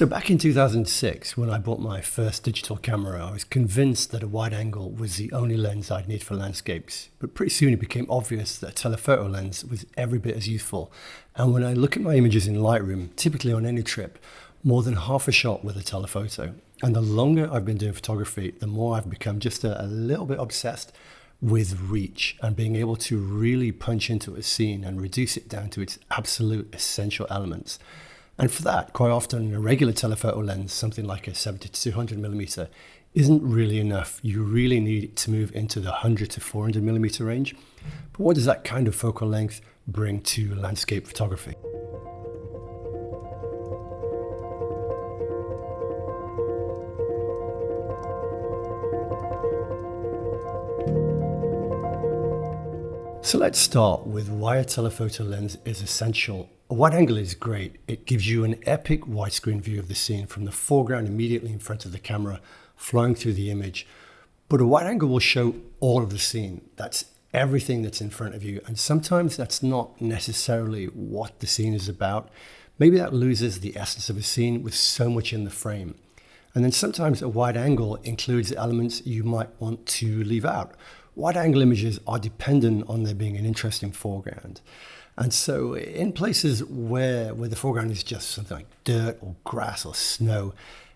So back in 2006, when I bought my first digital camera, I was convinced that a wide angle was the only lens I'd need for landscapes. But pretty soon it became obvious that a telephoto lens was every bit as useful. And when I look at my images in Lightroom, typically on any trip, more than half a shot with a telephoto. And the longer I've been doing photography, the more I've become just a little bit obsessed with reach and being able to really punch into a scene and reduce it down to its absolute essential elements. And for that, quite often a regular telephoto lens, something like a 70 to 200mm, isn't really enough. You really need to move into the 100 to 400mm range. But what does that kind of focal length bring to landscape photography? So let's start with why a telephoto lens is essential. A wide angle is great. It gives you an epic widescreen view of the scene from the foreground immediately in front of the camera, flowing through the image. But a wide angle will show all of the scene. That's everything that's in front of you. And sometimes that's not necessarily what the scene is about. Maybe that loses the essence of a scene with so much in the frame. And then sometimes a wide angle includes elements you might want to leave out. Wide angle images are dependent on there being an interesting foreground. And so in places where the foreground is just something like dirt or grass or snow,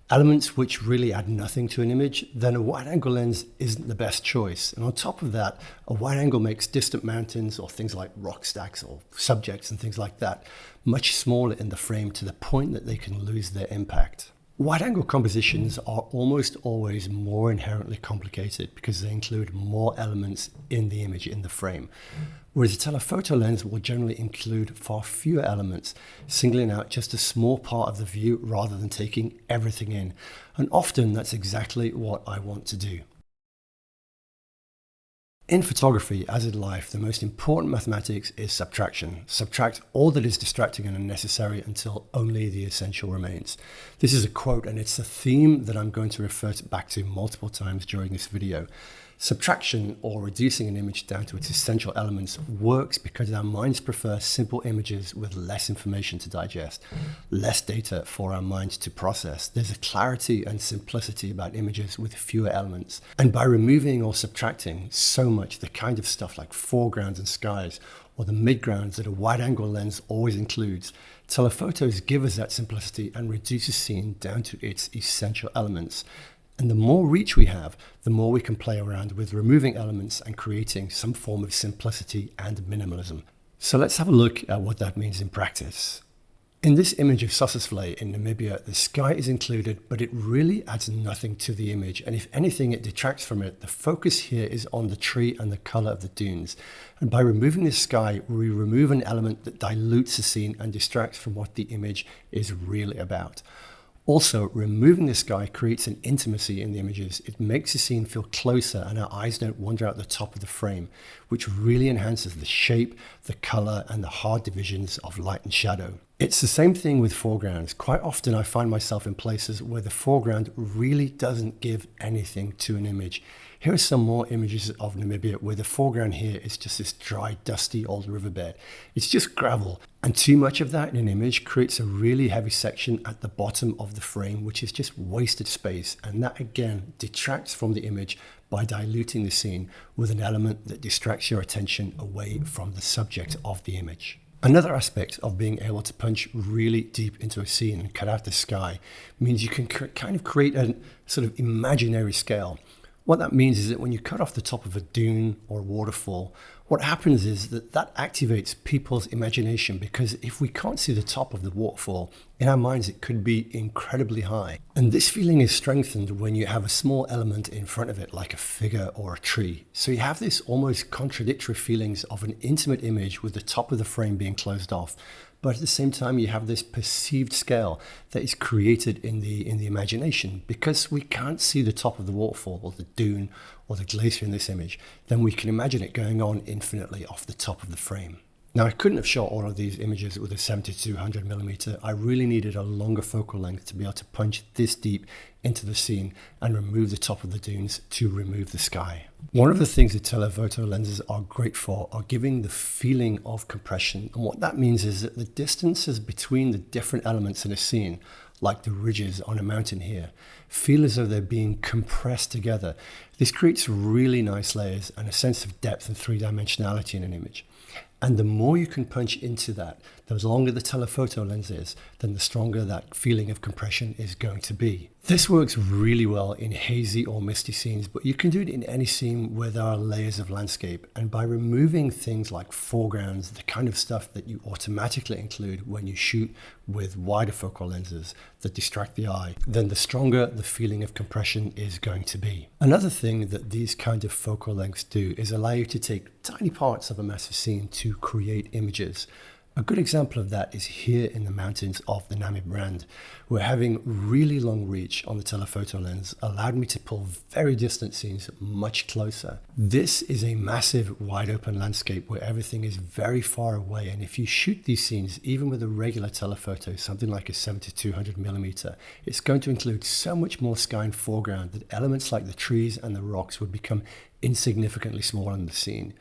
elements which really add nothing to an image, then a wide angle lens isn't the best choice. And on top of that, a wide angle makes distant mountains or things like rock stacks or subjects and things like that much smaller in the frame to the point that they can lose their impact. Wide-angle compositions are almost always more inherently complicated because they include more elements in the image, in the frame. Whereas a telephoto lens will generally include far fewer elements, singling out just a small part of the view rather than taking everything in. And often that's exactly what I want to do. In photography, as in life, the most important mathematics is subtraction. Subtract all that is distracting and unnecessary until only the essential remains. This is a quote, and it's a theme that I'm going to refer back to multiple times during this video. Subtraction, or reducing an image down to its essential elements, works because our minds prefer simple images with less information to digest, less data for our minds to process. There's a clarity and simplicity about images with fewer elements. And by removing or subtracting so much, the kind of stuff like foregrounds and skies, or the midgrounds that a wide-angle lens always includes, telephotos give us that simplicity and reduce a scene down to its essential elements. And the more reach we have, the more we can play around with removing elements and creating some form of simplicity and minimalism. So let's have a look at what that means in practice. In this image of Sossusvlei in Namibia, the sky is included, but it really adds nothing to the image. And if anything, it detracts from it. The focus here is on the tree and the color of the dunes. And by removing the sky, we remove an element that dilutes the scene and distracts from what the image is really about. Also, removing the sky creates an intimacy in the images. It makes the scene feel closer and our eyes don't wander out the top of the frame, which really enhances the shape, the color, and the hard divisions of light and shadow. It's the same thing with foregrounds. Quite often I find myself in places where the foreground really doesn't give anything to an image. Here are some more images of Namibia where the foreground here is just this dry, dusty old riverbed. It's just gravel, and too much of that in an image creates a really heavy section at the bottom of the frame, which is just wasted space, and that again detracts from the image by diluting the scene with an element that distracts your attention away from the subject of the image. Another aspect of being able to punch really deep into a scene and cut out the sky means you can kind of create a sort of imaginary scale. What that means is that when you cut off the top of a dune or a waterfall, what happens is that activates people's imagination, because if we can't see the top of the waterfall, in our minds it could be incredibly high. And this feeling is strengthened when you have a small element in front of it, like a figure or a tree. So you have this almost contradictory feelings of an intimate image with the top of the frame being closed off. But at the same time, you have this perceived scale that is created in the imagination. Because we can't see the top of the waterfall or the dune or the glacier in this image, then we can imagine it going on infinitely off the top of the frame. Now, I couldn't have shot all of these images with a 70 to 200mm. I really needed a longer focal length to be able to punch this deep into the scene and remove the top of the dunes to remove the sky. One of the things that telephoto lenses are great for are giving the feeling of compression. And what that means is that the distances between the different elements in a scene, like the ridges on a mountain here, feel as though they're being compressed together. This creates really nice layers and a sense of depth and three-dimensionality in an image. And the more you can punch into that, the longer the telephoto lens is, then the stronger that feeling of compression is going to be. This works really well in hazy or misty scenes, but you can do it in any scene where there are layers of landscape. And by removing things like foregrounds, the kind of stuff that you automatically include when you shoot with wider focal lenses that distract the eye, then the stronger the feeling of compression is going to be. Another thing that these kind of focal lengths do is allow you to take tiny parts of a massive scene to create images. A good example of that is here in the mountains of the Namib Rand, where having really long reach on the telephoto lens allowed me to pull very distant scenes much closer. This is a massive wide open landscape where everything is very far away, and if you shoot these scenes even with a regular telephoto, something like a 70-200mm, it's going to include so much more sky and foreground that elements like the trees and the rocks would become insignificantly smaller in the scene.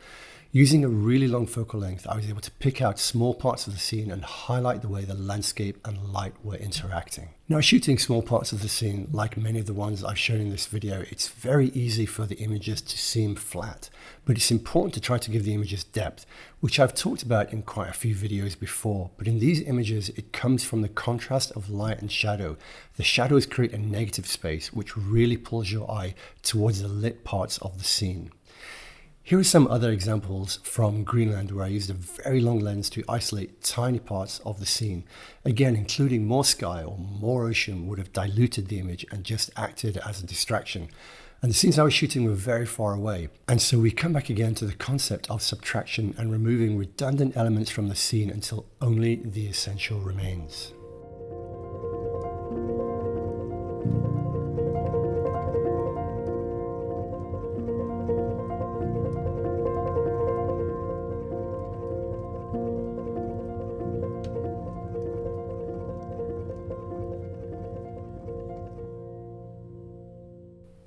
Using a really long focal length, I was able to pick out small parts of the scene and highlight the way the landscape and light were interacting. Now, shooting small parts of the scene, like many of the ones I've shown in this video, it's very easy for the images to seem flat, but it's important to try to give the images depth, which I've talked about in quite a few videos before. But in these images, it comes from the contrast of light and shadow. The shadows create a negative space, which really pulls your eye towards the lit parts of the scene. Here are some other examples from Greenland where I used a very long lens to isolate tiny parts of the scene. Again, including more sky or more ocean would have diluted the image and just acted as a distraction. And the scenes I was shooting were very far away. And so we come back again to the concept of subtraction and removing redundant elements from the scene until only the essential remains.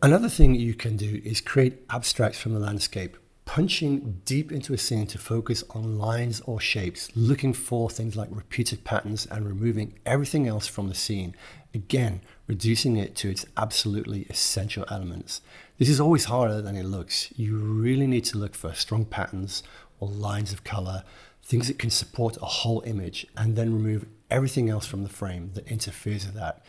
Another thing you can do is create abstracts from the landscape, punching deep into a scene to focus on lines or shapes, looking for things like repeated patterns and removing everything else from the scene. Again, reducing it to its absolutely essential elements. This is always harder than it looks. You really need to look for strong patterns or lines of color, things that can support a whole image, and then remove everything else from the frame that interferes with that.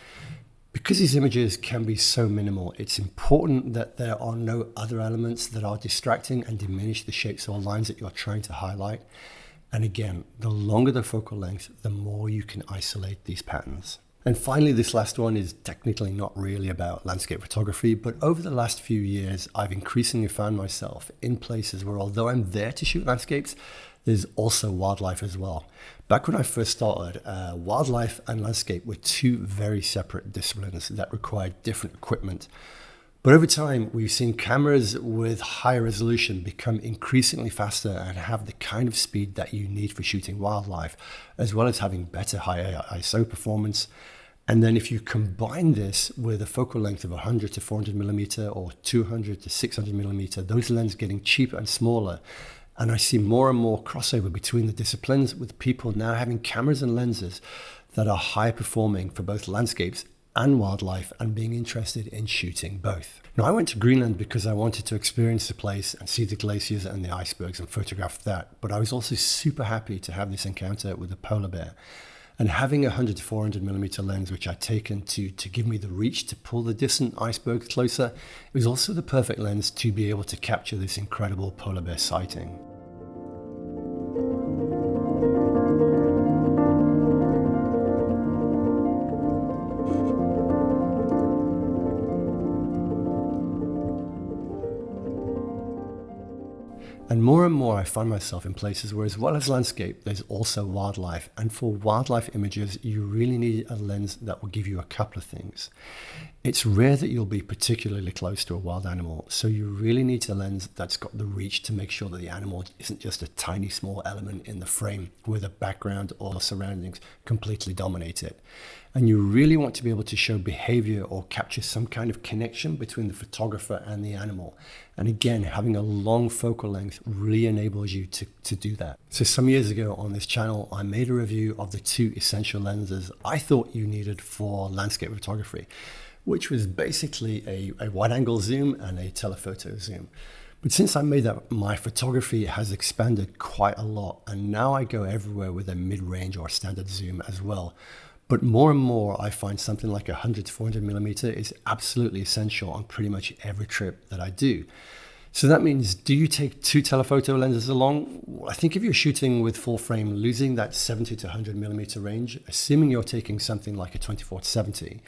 Because these images can be so minimal, it's important that there are no other elements that are distracting and diminish the shapes or lines that you're trying to highlight. And again, the longer the focal length, the more you can isolate these patterns. And finally, this last one is technically not really about landscape photography, but over the last few years, I've increasingly found myself in places where, although I'm there to shoot landscapes, there's also wildlife as well. Back when I first started, wildlife and landscape were two very separate disciplines that required different equipment. But over time, we've seen cameras with higher resolution become increasingly faster and have the kind of speed that you need for shooting wildlife, as well as having better high ISO performance. And then if you combine this with a focal length of 100 to 400mm or 200 to 600mm, those lenses getting cheaper and smaller. And I see more and more crossover between the disciplines, with people now having cameras and lenses that are high performing for both landscapes and wildlife and being interested in shooting both. Now, I went to Greenland because I wanted to experience the place and see the glaciers and the icebergs and photograph that. But I was also super happy to have this encounter with a polar bear. And having a 100 to 400mm lens, which I'd taken to give me the reach to pull the distant icebergs closer, it was also the perfect lens to be able to capture this incredible polar bear sighting. And more I find myself in places where, as well as landscape, there's also wildlife. And for wildlife images, you really need a lens that will give you a couple of things. It's rare that you'll be particularly close to a wild animal, so you really need a lens that's got the reach to make sure that the animal isn't just a tiny small element in the frame where the background or surroundings completely dominate it. And you really want to be able to show behavior or capture some kind of connection between the photographer and the animal. And again, having a long focal length really enables you to do that. So some years ago on this channel, I made a review of the 2 essential lenses I thought you needed for landscape photography, which was basically a wide angle zoom and a telephoto zoom. But since I made that, my photography has expanded quite a lot, and now I go everywhere with a mid-range or standard zoom as well. But more and more, I find something like 100 to 400 millimeter is absolutely essential on pretty much every trip that I do. So that means, do you take 2 telephoto lenses along? Well, I think if you're shooting with full frame, losing that 70 to 100 millimeter range, assuming you're taking something like a 24-70,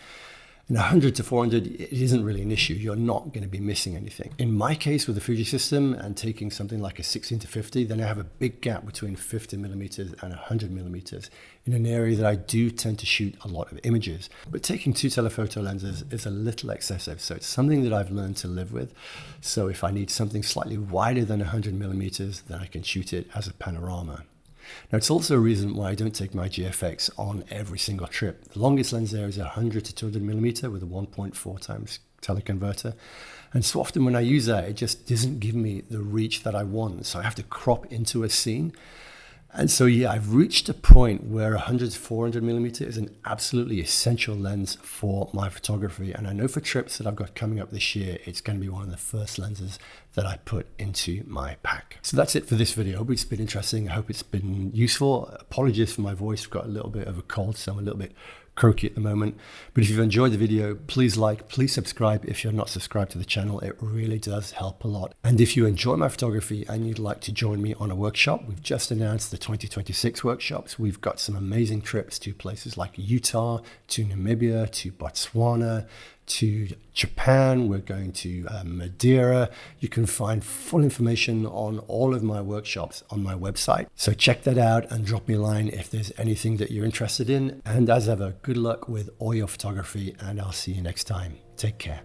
in 100 to 400, it isn't really an issue. You're not going to be missing anything. In my case with the Fuji system and taking something like a 16 to 50, then I have a big gap between 50 millimeters and 100 millimeters in an area that I do tend to shoot a lot of images. But taking 2 telephoto lenses is a little excessive. So it's something that I've learned to live with. So if I need something slightly wider than 100 millimeters, then I can shoot it as a panorama. Now, it's also a reason why I don't take my GFX on every single trip. The longest lens there is 100 to 200 millimeter with a 1.4 times teleconverter. And so often when I use that, it just doesn't give me the reach that I want. So I have to crop into a scene. And so, yeah, I've reached a point where 100 to 400 millimeter is an absolutely essential lens for my photography. And I know for trips that I've got coming up this year, it's going to be one of the first lenses that I put into my pack. So that's it for this video. I hope it's been interesting. I hope it's been useful. Apologies for my voice. I've got a little bit of a cold, so I'm a little bit croaky at the moment. But if you've enjoyed the video, please like, please subscribe if you're not subscribed to the channel. It really does help a lot. And if you enjoy my photography and you'd like to join me on a workshop, we've just announced the 2026 workshops. We've got some amazing trips to places like Utah, to Namibia, to Botswana, to Japan. We're going to Madeira. You can find full information on all of my workshops on my website. So check that out and drop me a line if there's anything that you're interested in. And as ever, good luck with all your photography, and I'll see you next time. Take care.